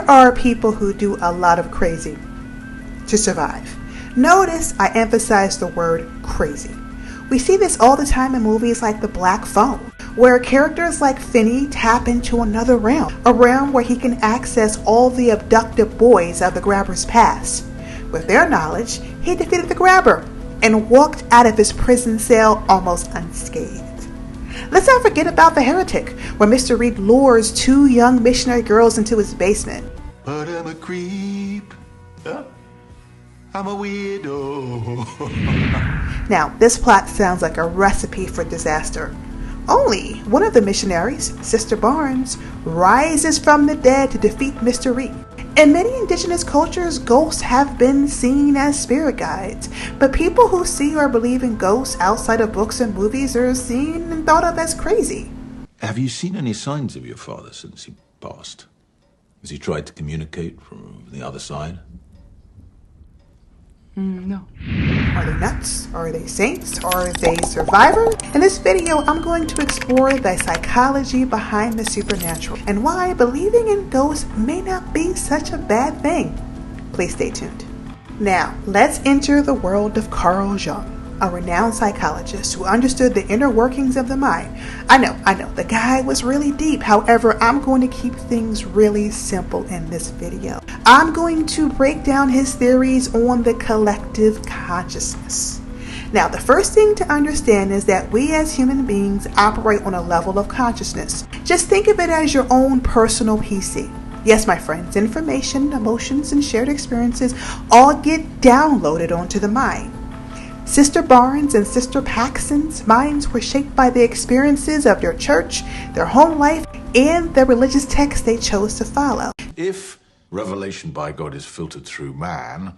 There are people who do a lot of crazy to survive. Notice I emphasize the word crazy. We see this all the time in movies like The Black Phone, where characters like Finny tap into another realm, a realm where he can access all the abducted boys of the grabber's past. With their knowledge, he defeated the grabber and walked out of his prison cell almost unscathed. Let's not forget about The Heretic, where Mr. Reed lures two young missionary girls into his basement. But I'm a creep. I'm a weirdo. Now, this plot sounds like a recipe for disaster. Only one of the missionaries, Sister Barnes, rises from the dead to defeat Mr. Reed. In many indigenous cultures, ghosts have been seen as spirit guides, but people who see or believe in ghosts outside of books and movies are seen and thought of as crazy. Have you seen any signs of your father since he passed? Has he tried to communicate from the other side? No. Are they nuts? Are they saints? Are they survivors? In this video, I'm going to explore the psychology behind the supernatural and why believing in ghosts may not be such a bad thing. Please stay tuned. Now, let's enter the world of Carl Jung, a renowned psychologist who understood the inner workings of the mind. I know, the guy was really deep. However, I'm going to keep things really simple in this video. I'm going to break down his theories on the collective consciousness. Now, the first thing to understand is that we as human beings operate on a level of consciousness. Just think of it as your own personal PC. Yes, my friends, information, emotions, and shared experiences all get downloaded onto the mind. Sister Barnes and Sister Paxton's minds were shaped by the experiences of their church, their home life, and the religious texts they chose to follow. If revelation by God is filtered through man,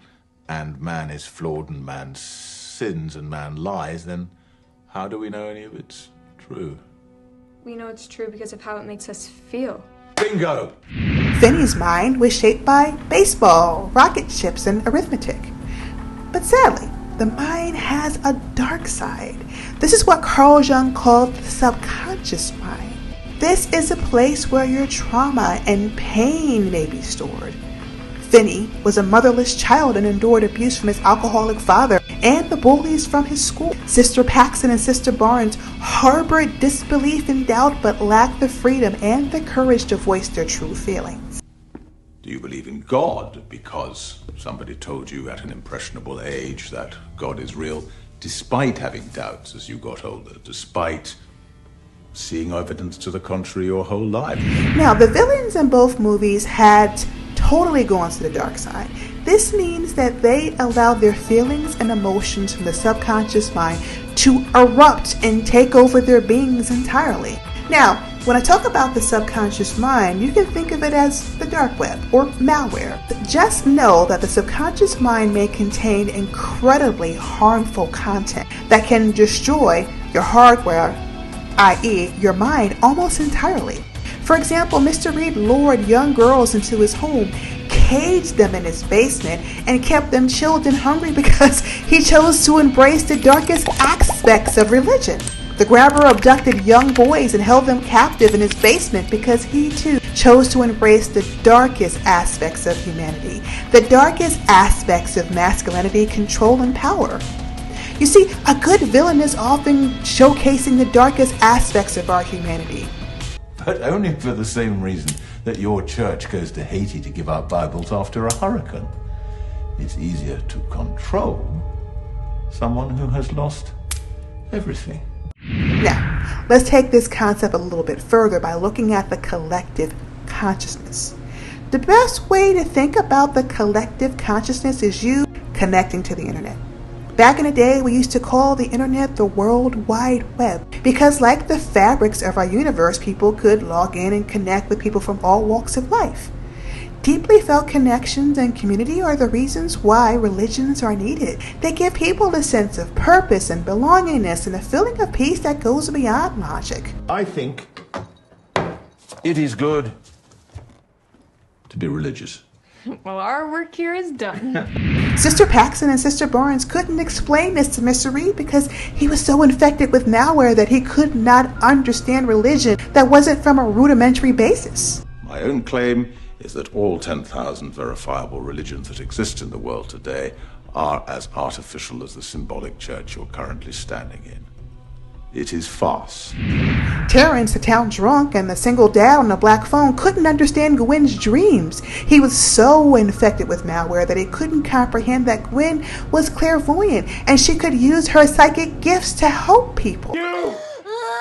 and man is flawed and man sins and man lies, then how do we know any of it's true? We know it's true because of how it makes us feel. Bingo! Finny's mind was shaped by baseball, rocket ships, and arithmetic. But sadly, the mind has a dark side. This is what Carl Jung called the subconscious mind. This is a place where your trauma and pain may be stored. Finny was a motherless child and endured abuse from his alcoholic father and the bullies from his school. Sister Paxton and Sister Barnes harbored disbelief and doubt but lacked the freedom and the courage to voice their true feelings. Do you believe in God because somebody told you at an impressionable age that God is real, despite having doubts as you got older, despite seeing evidence to the contrary your whole life? Now, the villains in both movies had totally gone to the dark side. This means that they allowed their feelings and emotions from the subconscious mind to erupt and take over their beings entirely. Now, when I talk about the subconscious mind, you can think of it as the dark web or malware. Just know that the subconscious mind may contain incredibly harmful content that can destroy your hardware, i.e. your mind, almost entirely. For example, Mr. Reed lured young girls into his home, caged them in his basement, and kept them chilled and hungry because he chose to embrace the darkest aspects of religion. The grabber abducted young boys and held them captive in his basement because he too chose to embrace the darkest aspects of humanity, the darkest aspects of masculinity, control, and power. You see, a good villain is often showcasing the darkest aspects of our humanity. But only for the same reason that your church goes to Haiti to give out Bibles after a hurricane. It's easier to control someone who has lost everything. Now, let's take this concept a little bit further by looking at the collective consciousness. The best way to think about the collective consciousness is you connecting to the internet. Back in the day, we used to call the internet the World Wide Web because, like the fabrics of our universe, people could log in and connect with people from all walks of life. Deeply felt connections and community are the reasons why religions are needed. They give people a sense of purpose and belongingness and a feeling of peace that goes beyond logic. I think it is good to be religious. Well, our work here is done. Sister Paxton and Sister Barnes couldn't explain this to Mr. Reed because he was so infected with malware that he could not understand religion that wasn't from a rudimentary basis. My own claim is that all 10,000 verifiable religions that exist in the world today are as artificial as the symbolic church you're currently standing in. It is farce. Terrence, the town drunk and the single dad on the black phone, couldn't understand Gwen's dreams. He was so infected with malware that he couldn't comprehend that Gwen was clairvoyant and she could use her psychic gifts to help people. You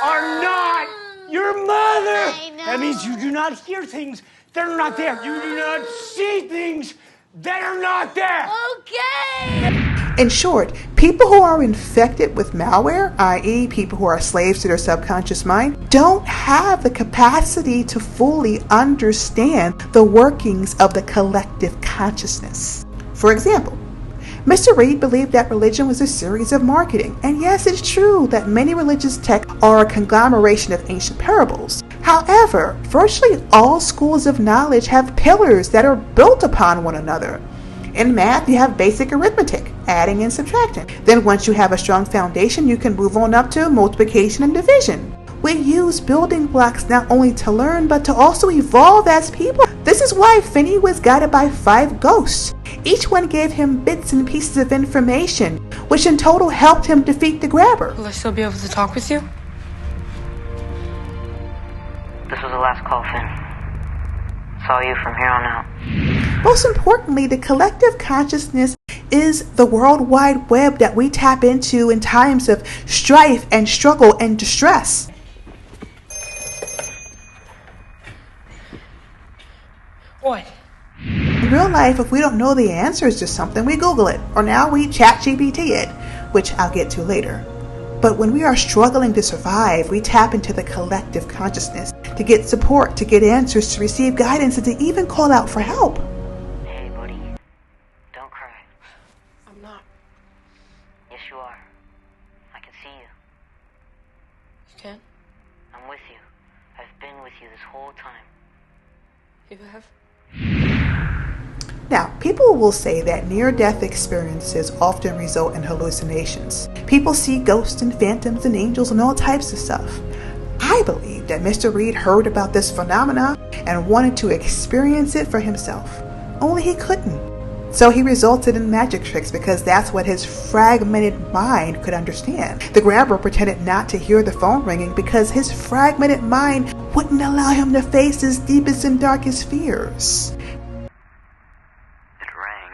are not your mother! That means you do not hear things that are not there. You do not see things that are not there. Okay! In short, people who are infected with malware, i.e. people who are slaves to their subconscious mind, don't have the capacity to fully understand the workings of the collective consciousness. For example, Mr. Reed believed that religion was a series of marketing, and yes, it's true that many religious texts are a conglomeration of ancient parables. However, virtually all schools of knowledge have pillars that are built upon one another. In math, you have basic arithmetic, adding and subtracting. Then once you have a strong foundation, you can move on up to multiplication and division. We use building blocks not only to learn, but to also evolve as people. This is why Finny was guided by 5 ghosts. Each one gave him bits and pieces of information, which in total helped him defeat the grabber. Will I still be able to talk with you? This was the last call, Finn. Saw you from here on out. Most importantly, the collective consciousness is the World Wide Web that we tap into in times of strife and struggle and distress. What? In real life, if we don't know the answers to something, we Google it, or now we ChatGPT it, which I'll get to later. But when we are struggling to survive, we tap into the collective consciousness to get support, to get answers, to receive guidance, and to even call out for help. Hey, buddy. Don't cry. I'm not. Yes, you are. I can see you. You can? I'm with you. I've been with you this whole time. You have? Now, people will say that near-death experiences often result in hallucinations. People see ghosts and phantoms and angels and all types of stuff. I believe that Mr. Reed heard about this phenomenon and wanted to experience it for himself. Only he couldn't. So he resulted in magic tricks because that's what his fragmented mind could understand. The grabber pretended not to hear the phone ringing because his fragmented mind wouldn't allow him to face his deepest and darkest fears. It rang,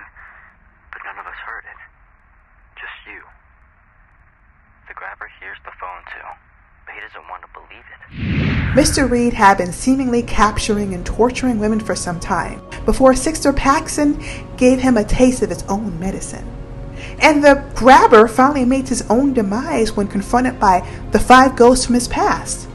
but none of us heard it. Just you. The grabber hears the phone too, but he doesn't want to believe it. Mr. Reed had been seemingly capturing and torturing women for some time before Sixter Paxson gave him a taste of his own medicine. And the grabber finally meets his own demise when confronted by the 5 ghosts from his past.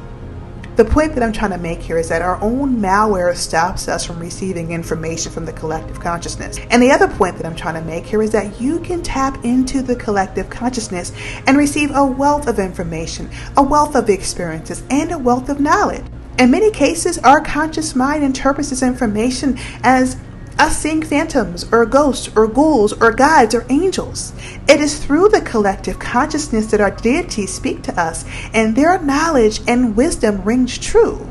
The point that I'm trying to make here is that our own malware stops us from receiving information from the collective consciousness. And the other point that I'm trying to make here is that you can tap into the collective consciousness and receive a wealth of information, a wealth of experiences, and a wealth of knowledge. In many cases, our conscious mind interprets this information as us seeing phantoms or ghosts or ghouls or gods or angels. It is through the collective consciousness that our deities speak to us, and their knowledge and wisdom rings true.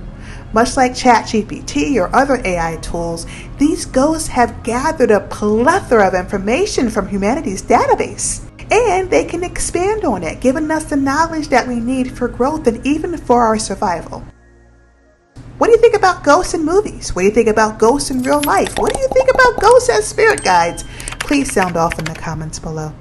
Much like ChatGPT or other AI tools, these ghosts have gathered a plethora of information from humanity's database, and they can expand on it, giving us the knowledge that we need for growth and even for our survival. What do you think about ghosts in movies? What do you think about ghosts in real life? What do you think about ghosts as spirit guides? Please sound off in the comments below.